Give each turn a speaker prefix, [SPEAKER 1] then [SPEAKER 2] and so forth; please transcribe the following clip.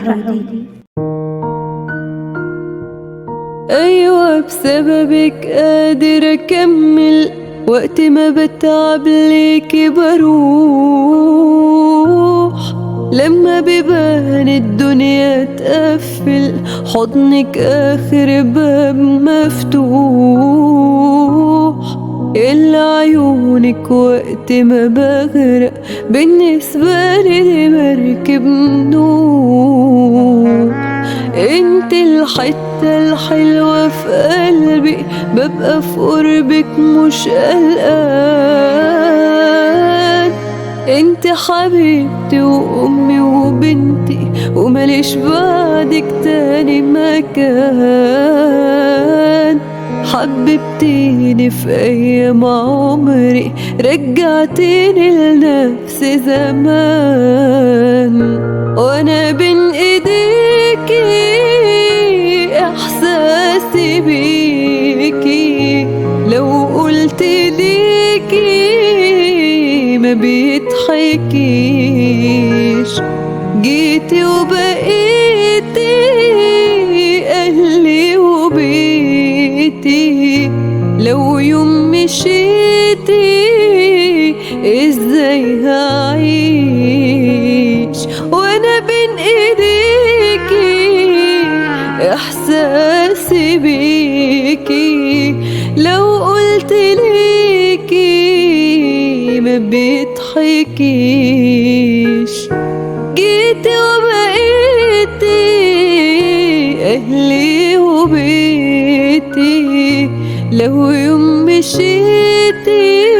[SPEAKER 1] فهدي.
[SPEAKER 2] أيوة بسببك قادر أكمل، وقت ما بتعب ليكي بروح، لما بيبان الدنيا تقفل حضنك آخر باب مفتوح. إلا عيونك وقت ما بغرق بالنسبة لي مركب نوح. انت الحتة الحلوة في قلبي، ببقى في قربك مش قلقان. انت حبيبتي وامي وبنتي، ومليش بعدك تاني مكان. حببتيني في ايام عمري، رجعتيني لنفسي زمان. وانا بين ايديكي احساسي بيكي، لو قلت ليكي ما بيتحكيش. جيتي وبقيتي اهلي وبيتي، لو يوم مشيتي ازاي هعيش وانا بين ايديكي احساسي بيكي، لو قلت ليكي ما بيتحكيش. جيتي وبقيتي اهلي وبيتي، لو يوم مشيتي